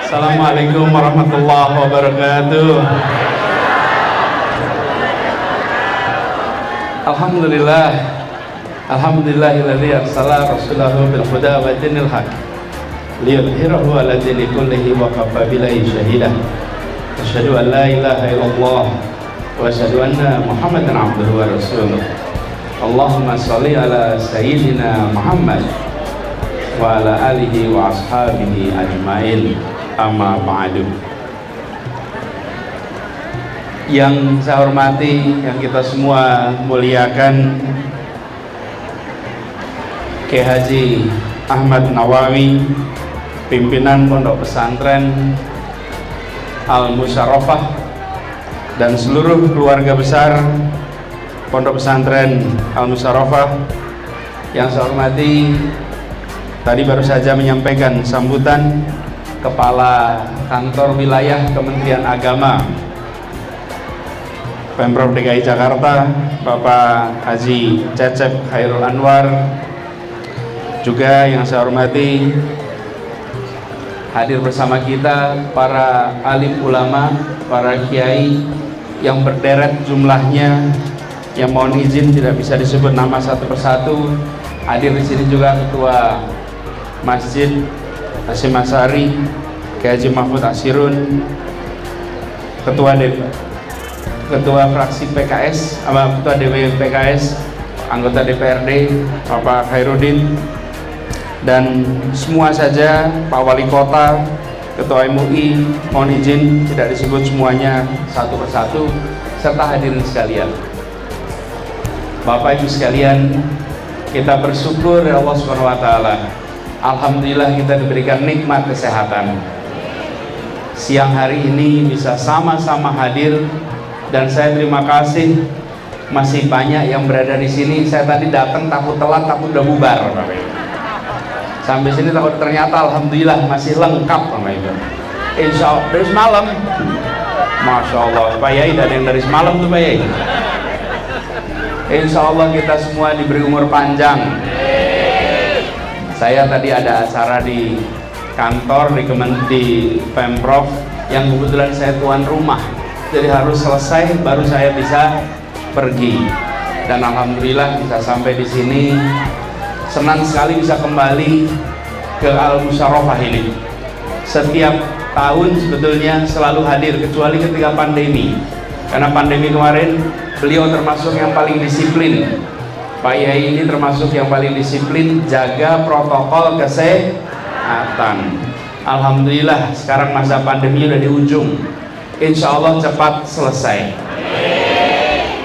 Assalamualaikum warahmatullahi wabarakatuh. Alhamdulillah, alhamdulillahilladzi arsala rasulahu bil huda wa dinil haq liyudhhirahu 'ala dini kullihi wa kafa billahi shahida. Asyhadu an la ilaha illallah wa asyhadu anna Muhammadan abduhu wa rasuluh. Allahumma shalli ala sayyidina Muhammad wa ala alihi wa ashabihi ajmain. Amma ba'du. Yang saya hormati, yang kita semua muliakan, Kiai Haji Ahmad Nawawi, pimpinan Pondok Pesantren Al-Musyarrafah, dan seluruh keluarga besar Pondok Pesantren Al-Musyarrafah. Yang saya hormati, tadi baru saja menyampaikan sambutan Kepala Kantor Wilayah Kementerian Agama Pemprov DKI Jakarta, Bapak Haji Cecep Khairul Anwar. Juga yang saya hormati, hadir bersama kita para alim ulama, para kiai yang berderet jumlahnya, yang mohon izin tidak bisa disebut nama satu persatu. Hadir di sini juga Ketua Masjid Hasyim Asy'ari, Kiai Haji Mahfud Asirun, Ketua fraksi PKS, Ketua DPW PKS, anggota DPRD Bapak Khairuddin, dan semua saja, Pak Wali Kota, Ketua MUI, mohon izin tidak disebut semuanya satu persatu, serta hadirin sekalian. Bapak Ibu sekalian, kita bersyukur ya Allah Subhanahu wa taala. Alhamdulillah kita diberikan nikmat kesehatan. Siang hari ini bisa sama-sama hadir, dan saya terima kasih masih banyak yang berada di sini. Saya tadi datang takut telat, takut udah bubar, Bapak Ibu. Sampai sini takut, ternyata alhamdulillah masih lengkap, Bapak Ibu. Insya Allah dari semalam, Masya Allah, Pak Yai, ada yang dari semalam tuh Pak Yai. Insya Allah kita semua diberi umur panjang. Saya tadi ada acara di kantor di Pemprov yang kebetulan saya tuan rumah, jadi harus selesai baru saya bisa pergi. Dan alhamdulillah bisa sampai di sini. Senang sekali bisa kembali ke Al-Musyarrafah ini. Setiap tahun sebetulnya selalu hadir, kecuali ketika pandemi. Karena pandemi kemarin beliau termasuk yang paling disiplin. Pak Yai ini termasuk yang paling disiplin, jaga protokol kesehatan. Alhamdulillah sekarang masa pandemi udah di ujung. Insya Allah cepat selesai.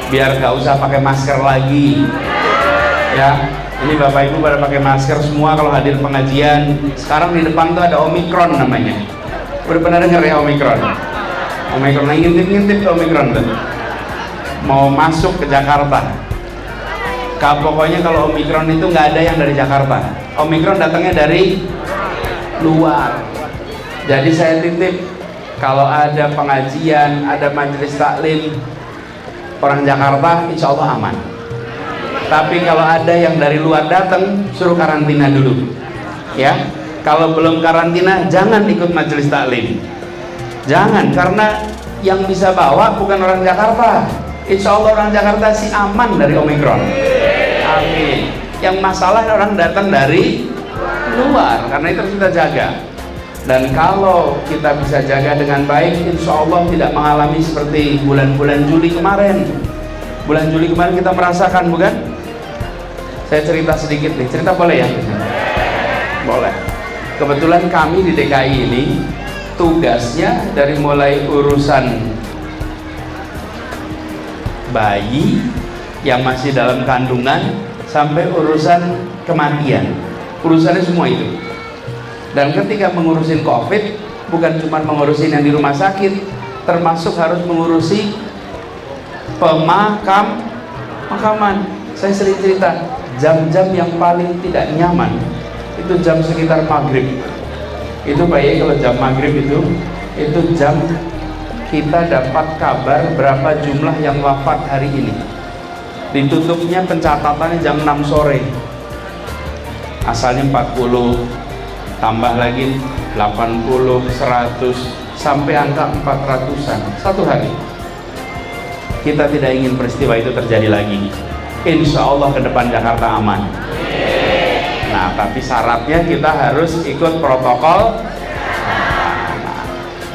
Biar gak usah pakai masker lagi. Ya, ini Bapak Ibu pada pakai masker semua kalau hadir pengajian. Sekarang di depan tuh ada Omikron namanya. Udah pernah dengar ya Omikron? Omikron lagi ngintip-ngintip Omikron tuh. Mau masuk ke Jakarta. Pokoknya kalau Omikron itu nggak ada yang dari Jakarta. Omikron datangnya dari luar. Jadi saya titip, kalau ada pengajian, ada majelis taklim orang Jakarta, insya Allah aman. Tapi kalau ada yang dari luar datang, suruh karantina dulu. Ya, kalau belum karantina, jangan ikut majelis taklim. Jangan, karena yang bisa bawa bukan orang Jakarta. Insya Allah orang Jakarta sih aman dari Omikron. Amin. Yang masalah orang datang dari luar, karena itu harus kita jaga. Dan kalau kita bisa jaga dengan baik, insya Allah tidak mengalami seperti bulan-bulan Juli kemarin. Bulan Juli kemarin kita merasakan, bukan? Saya cerita sedikit nih, cerita boleh ya? Boleh. Kebetulan kami di DKI ini tugasnya dari mulai urusan bayi yang masih dalam kandungan sampai urusan kematian, urusannya semua itu. Dan ketika mengurusin COVID, bukan cuma mengurusin yang di rumah sakit, termasuk harus mengurusi pemakaman. Saya sering cerita, jam-jam yang paling tidak nyaman itu jam sekitar maghrib. Itu Pak Yai, kalau jam maghrib itu jam kita dapat kabar berapa jumlah yang wafat hari ini. Ditutupnya pencatatannya jam 6 sore. Asalnya 40, tambah lagi 80, 100, sampai angka 400-an satu hari. Kita tidak ingin peristiwa itu terjadi lagi. Insya Allah ke depan Jakarta aman. Nah, tapi syaratnya kita harus ikut protokol.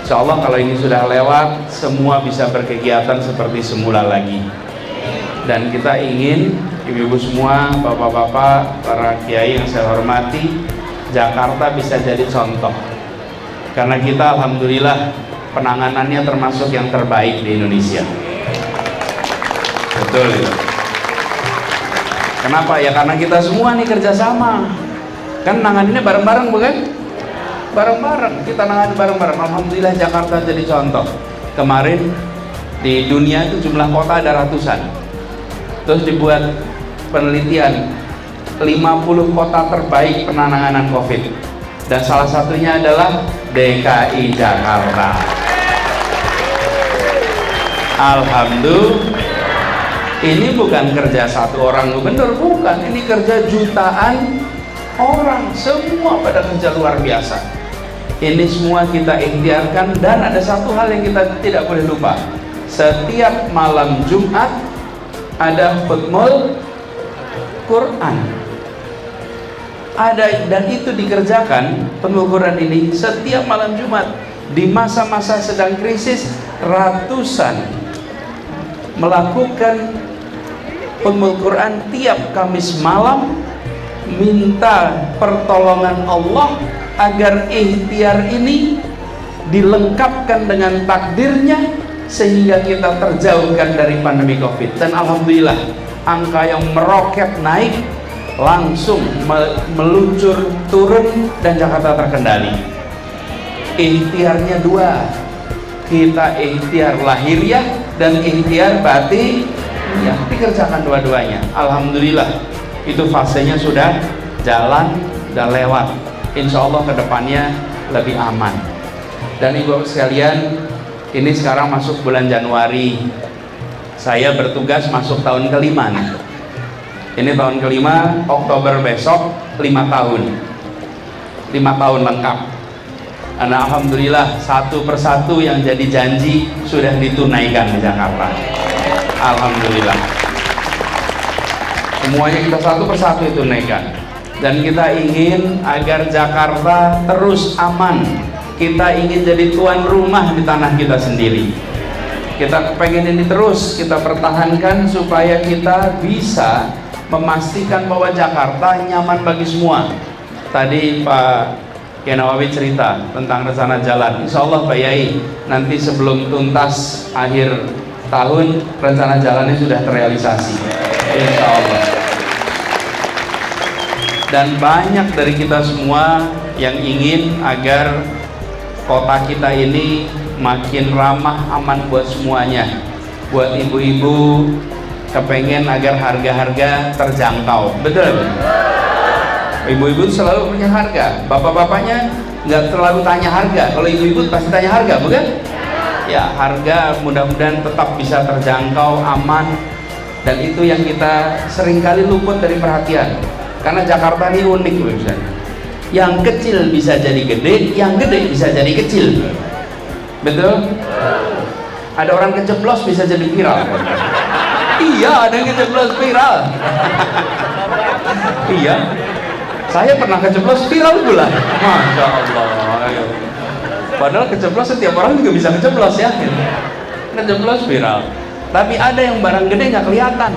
Insya Allah kalau ini sudah lewat, semua bisa berkegiatan seperti semula lagi. Dan kita ingin ibu-ibu semua, bapak-bapak, para kiai yang saya hormati, Jakarta bisa jadi contoh. Karena kita alhamdulillah penanganannya termasuk yang terbaik di Indonesia. Betul itu. Kenapa? Ya karena kita semua nih kerjasama. Kan nanganinnya bareng-bareng bukan? Bareng-bareng, kita nangani bareng-bareng. Alhamdulillah Jakarta jadi contoh. Kemarin di dunia itu jumlah kota ada ratusan. Terus dibuat penelitian 50 kota terbaik penanganan COVID. Dan salah satunya adalah DKI Jakarta. Alhamdulillah. Ini bukan kerja satu orang gubernur, bukan. Ini kerja jutaan orang, semua pada kerja luar biasa. Ini semua kita ikhtiarkan. Dan ada satu hal yang kita tidak boleh lupa, setiap malam Jumat ada khutmul Quran. Ada, dan itu dikerjakan khutmul Quran ini setiap malam Jumat. Di masa-masa sedang krisis, ratusan melakukan khutmul Quran tiap Kamis malam, minta pertolongan Allah agar ikhtiar ini dilengkapkan dengan takdirnya sehingga kita terjauhkan dari pandemi COVID. Dan alhamdulillah angka yang meroket naik langsung meluncur turun dan Jakarta terkendali. Ikhtiarnya dua, kita ikhtiar lahiriah dan ikhtiar batin, ya dikerjakan dua-duanya. Alhamdulillah itu fasenya sudah jalan dan lewat. Insya Allah kedepannya lebih aman. Dan ibu sekalian, ini sekarang masuk bulan Januari, saya bertugas masuk tahun kelima nih. Ini tahun kelima, Oktober besok 5 tahun 5 tahun lengkap. Dan alhamdulillah satu persatu yang jadi janji sudah ditunaikan di Jakarta. Alhamdulillah semuanya kita satu persatu tunaikan. Dan kita ingin agar Jakarta terus aman. Kita ingin jadi tuan rumah di tanah kita sendiri. Kita pengen ini terus kita pertahankan supaya kita bisa memastikan bahwa Jakarta nyaman bagi semua. Tadi Pak Kiai Nawawi cerita tentang rencana jalan. Insya Allah Pak Yai nanti sebelum tuntas akhir tahun rencana jalannya sudah terrealisasi, insya Allah. Dan banyak dari kita semua yang ingin agar kota kita ini makin ramah, aman buat semuanya. Buat ibu-ibu kepengen agar harga-harga terjangkau, betul? Ibu-ibu selalu punya harga, bapak-bapaknya nggak terlalu tanya harga. Kalau ibu-ibu pasti tanya harga, bukan? Ya, harga mudah-mudahan tetap bisa terjangkau, aman. Dan itu yang kita seringkali luput dari perhatian. Karena Jakarta ini unik, misalnya. Yang kecil bisa jadi gede, yang gede bisa jadi kecil. Betul? Ada orang kejeblos bisa jadi viral. Iya, ada yang kejeblos viral. Iya. Saya pernah kejeblos viral pula. Masya Allah. Padahal kejeblos setiap orang juga bisa kejeblos ya. Kejeblos viral. Tapi ada yang barang gede nggak kelihatan.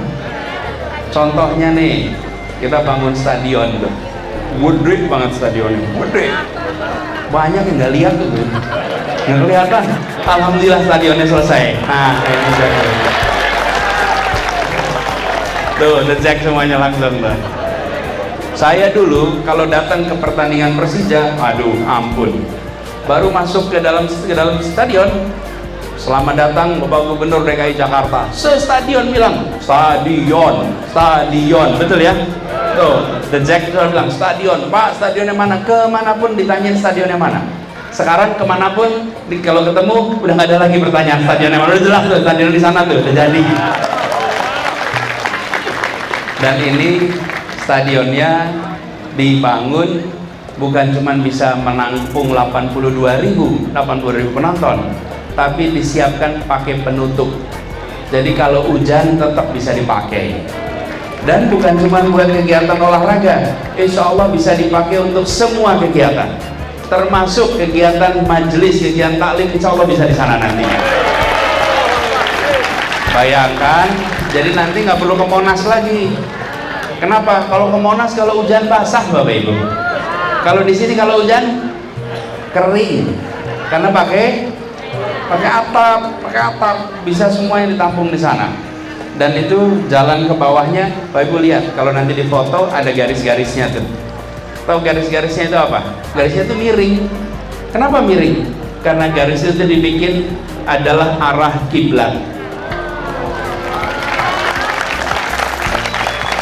Contohnya nih, kita bangun stadion tuh. Gede banget stadionnya. Gede. Banyak yang nggak lihat tuh. Nggak kelihatan. Alhamdulillah stadionnya selesai. Nah, ini tuh, ngecek semuanya langsung tuh. Saya dulu kalau datang ke pertandingan Persija, aduh ampun, baru masuk ke dalam stadion, selamat datang Bapak Gubernur DKI Jakarta, se-stadion bilang stadion, betul ya? Tuh, The Jack bilang stadion, Pak stadionnya mana? Kemanapun ditanyain stadionnya mana. Sekarang kemanapun kalau ketemu udah nggak ada lagi pertanyaan stadionnya mana, udah jelas tuh stadion di sana tuh, udah jadi. Dan ini stadionnya dibangun bukan cuma bisa menampung 82.000 penonton, tapi disiapkan pakai penutup. Jadi kalau hujan tetap bisa dipakai. Dan bukan cuma buat kegiatan olahraga, insya Allah bisa dipakai untuk semua kegiatan, termasuk kegiatan majelis, kegiatan taklim, insya Allah bisa di sana nantinya. Bayangkan, jadi nanti nggak perlu ke Monas lagi. Kenapa? Kalau ke Monas kalau hujan basah Bapak Ibu. Kalau di sini kalau hujan kering, karena pakai atap, bisa semua yang ditampung di sana. Dan itu jalan ke bawahnya, Bapak Ibu lihat, kalau nanti di foto ada garis-garisnya tuh. Tahu garis-garisnya itu apa? Garisnya itu miring. Kenapa miring? Karena garis itu dibikin adalah arah kiblat,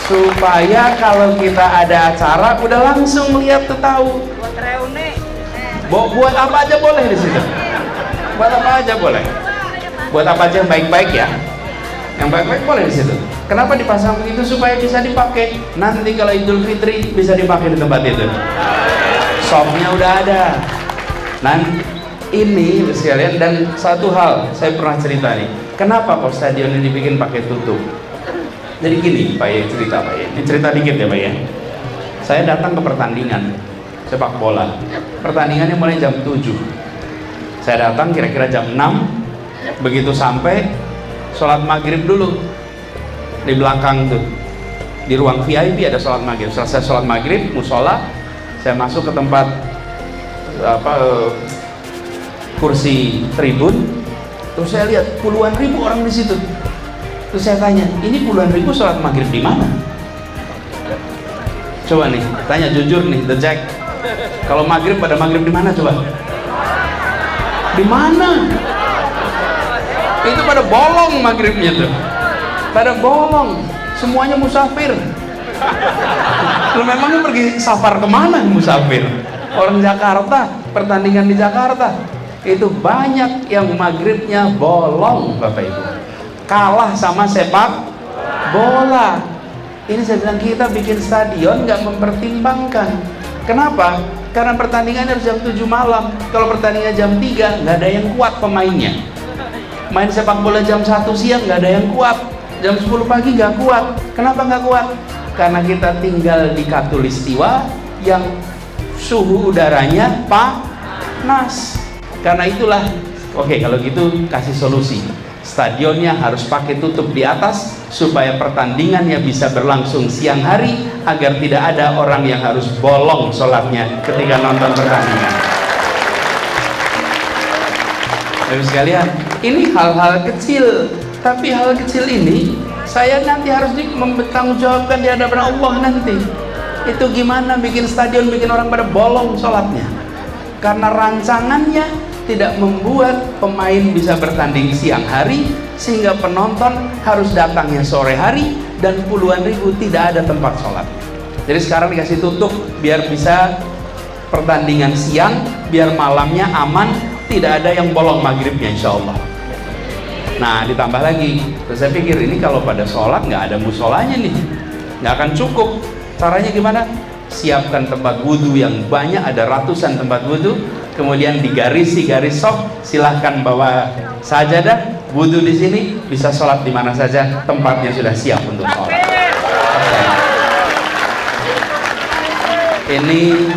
supaya kalau kita ada acara udah langsung lihat tuh tahu. Buat reuni. Buat apa aja boleh di situ. Buat apa aja boleh. Buat apa aja yang baik-baik ya. Yang baik-baik boleh di situ. Kenapa dipasang begitu? Supaya bisa dipakai. Nanti kalau Idul Fitri bisa dipakai di tempat itu. Shopnya udah ada. Nanti ini sekalian, dan satu hal saya pernah cerita nih. Kenapa kok stadion ini dibikin pakai tutup? Jadi gini Pak ya, cerita Pak ya, ini cerita dikit ya Pak ya. Saya datang ke pertandingan sepak bola, pertandingannya mulai jam 7. Saya datang kira-kira jam 6. Begitu sampai, sholat maghrib dulu di belakang tuh, di ruang VIP ada sholat maghrib. Selesai sholat maghrib, musola, saya masuk ke tempat kursi tribun. Terus saya lihat puluhan ribu orang di situ. Terus saya tanya, ini puluhan ribu sholat maghrib di mana? Coba nih, tanya jujur nih, The Jack. Kalau maghrib pada maghrib di mana coba? Di mana? Itu pada bolong maghribnya tuh. Pada bolong, semuanya musafir. Lu memangnya pergi safar kemana musafir? Orang Jakarta, pertandingan di Jakarta, itu banyak yang maghribnya bolong Bapak Ibu. Kalah sama sepak bola. Ini saya bilang, kita bikin stadion nggak mempertimbangkan. Kenapa? Karena pertandingan harus jam 7 malam. Kalau pertandingan jam 3 nggak ada yang kuat pemainnya. Main sepak bola jam 1 siang nggak ada yang kuat. Jam 10 pagi nggak kuat. Kenapa nggak kuat? Karena kita tinggal di Katulistiwa yang suhu udaranya panas. Karena itulah, oke, kalau gitu kasih solusi. Stadionnya harus pakai tutup di atas supaya pertandingannya bisa berlangsung siang hari, agar tidak ada orang yang harus bolong sholatnya ketika nonton pertandingan. Bapak sekalian, ini hal-hal kecil, tapi hal kecil ini saya nanti harus bertanggungjawabkan di hadapan Allah nanti. Itu gimana bikin stadion, bikin orang pada bolong sholatnya? Karena rancangannya tidak membuat pemain bisa bertanding siang hari, sehingga penonton harus datangnya sore hari, dan puluhan ribu tidak ada tempat sholat. Jadi sekarang dikasih tutup biar bisa pertandingan siang, biar malamnya aman, tidak ada yang bolong maghribnya insya Allah. Nah ditambah lagi, terus saya pikir ini kalau pada sholat nggak ada musolanya nih, nggak akan cukup. Caranya gimana? Siapkan tempat wudhu yang banyak, ada ratusan tempat wudhu, kemudian digarisi garis soft, silahkan bawa sajadah, wudhu di sini, bisa sholat di mana saja, tempatnya sudah siap untuk sholat. Ini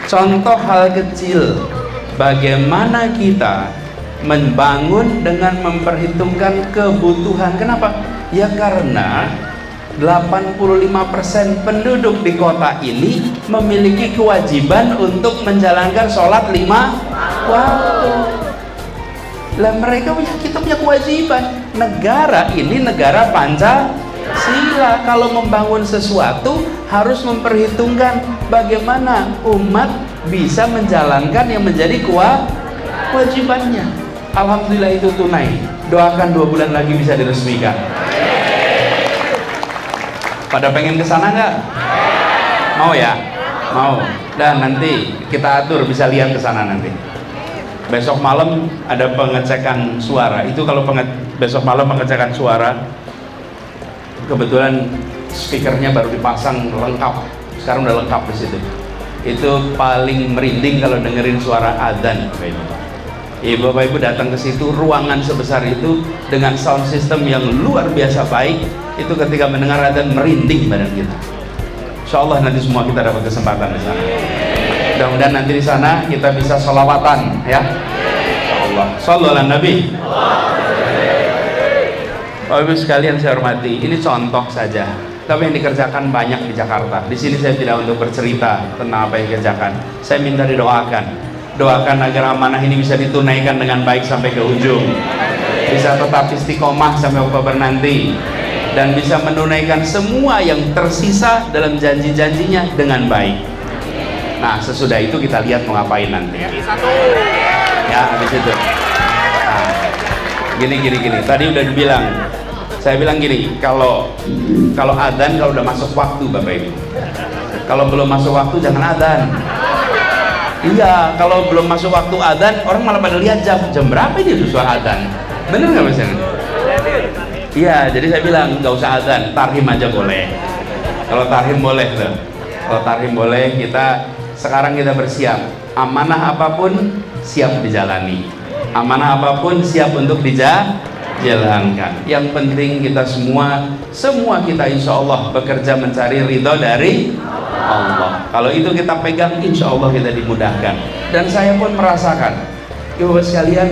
contoh hal kecil bagaimana kita membangun dengan memperhitungkan kebutuhan. Kenapa? Ya karena 85% penduduk di kota ini memiliki kewajiban untuk menjalankan sholat 5 waktu. Lah mereka kita punya kewajiban. Negara ini negara Pancasila. Kalau membangun sesuatu harus memperhitungkan bagaimana umat bisa menjalankan yang menjadi kewajibannya. Alhamdulillah itu tunai. Doakan 2 bulan lagi bisa diresmikan. Pada pengen ke sana nggak? Mau ya? Mau. Dan nanti kita atur, bisa lihat ke sana nanti. Besok malam ada pengecekan suara. Itu kalau besok malam pengecekan suara, kebetulan speakernya baru dipasang lengkap. Sekarang udah lengkap di situ. itu paling merinding kalau dengerin suara adzan. Bapak Ibu datang ke situ, ruangan sebesar itu dengan sound system yang luar biasa baik, itu ketika mendengar adzan merinding badan kita. Insya Allah nanti semua kita dapat kesempatan di sana. Mudah-mudahan nanti di sana kita bisa sholawatan, ya. Insya Allah. Shallallahu ala Nabi. Bapak Ibu sekalian saya hormati, ini contoh saja. Tapi yang dikerjakan banyak di Jakarta. Di sini saya tidak untuk bercerita tentang apa yang dikerjakan. Saya minta didoakan. Doakan agar amanah ini bisa ditunaikan dengan baik sampai ke ujung. Bisa tetap istiqomah sampai Oktober nanti. Dan bisa menunaikan semua yang tersisa dalam janji-janjinya dengan baik. Nah, sesudah itu kita lihat mau ngapain nanti. Ya, habis itu. Nah, gini. Tadi udah dibilang. Saya bilang gini, kalau adzan kalau udah masuk waktu Bapak Ibu. Kalau belum masuk waktu jangan adzan. Iya, kalau belum masuk waktu adzan, orang malah pada lihat jam berapa ini tuh suara adzan. Bener nggak Mas? Iya, jadi saya bilang nggak usah adzan, tarhim aja boleh. Kalau tarhim boleh tuh. Kalau tarhim boleh, sekarang kita bersiap. Amanah apapun siap dijalani. Amanah apapun siap untuk dijalankan. Yang penting kita semua kita insya Allah bekerja mencari ridho dari Allah. Kalau itu kita pegang, insya Allah kita dimudahkan. Dan saya pun merasakan, Ibu sekalian,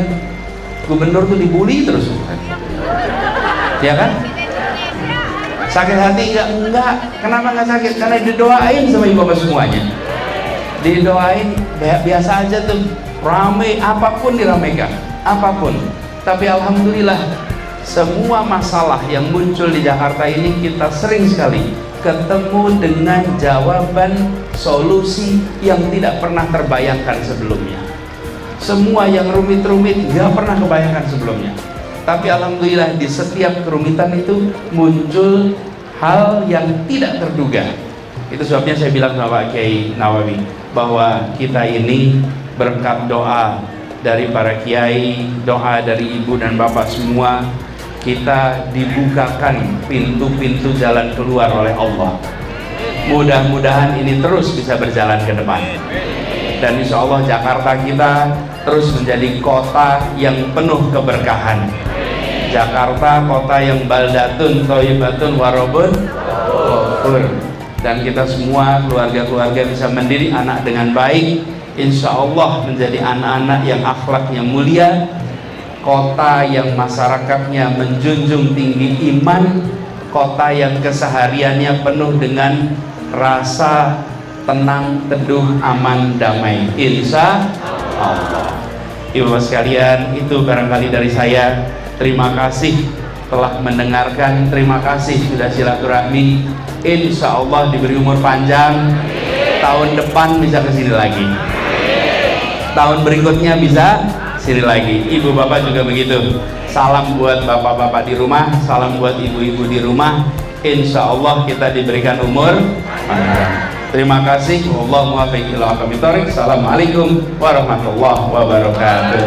gubernur tuh dibully terus, ya kan? Sakit hati enggak? Kenapa nggak sakit? Karena didoain sama ibu bapak semuanya. Didoain biasa aja tuh, ramai apapun diramaikan, apapun. Tapi alhamdulillah semua masalah yang muncul di Jakarta ini kita sering sekali ketemu dengan jawaban solusi yang tidak pernah terbayangkan sebelumnya. Semua yang rumit-rumit nggak pernah kebayangkan sebelumnya. Tapi alhamdulillah di setiap kerumitan itu muncul hal yang tidak terduga. Itu sebabnya saya bilang sama Pak Kiai Nawawi bahwa kita ini berkat doa dari para kiai, doa dari ibu dan bapak semua, kita dibukakan pintu-pintu jalan keluar oleh Allah. Mudah-mudahan ini terus bisa berjalan ke depan. Dan insya Allah Jakarta kita terus menjadi kota yang penuh keberkahan. Jakarta kota yang baldatun, thayyibatun, warobun, ghafur. Dan kita semua keluarga-keluarga bisa mendidik anak dengan baik. Insya Allah menjadi anak-anak yang akhlaknya mulia. Kota yang masyarakatnya menjunjung tinggi iman, kota yang kesehariannya penuh dengan rasa tenang, teduh, aman, damai. Insya Allah. Ibu sekalian, itu barangkali dari saya. Terima kasih telah mendengarkan, terima kasih sudah silaturahmi. Insya Allah diberi umur panjang, tahun depan bisa kesini lagi, tahun berikutnya bisa sini lagi. Ibu bapak juga begitu. Salam buat bapak-bapak di rumah, salam buat ibu-ibu di rumah. Insya Allah kita diberikan umur panjang. Terima kasih. Wallahu muwaffiq ila aqwamit thoriq. Assalamualaikum warahmatullahi wabarakatuh.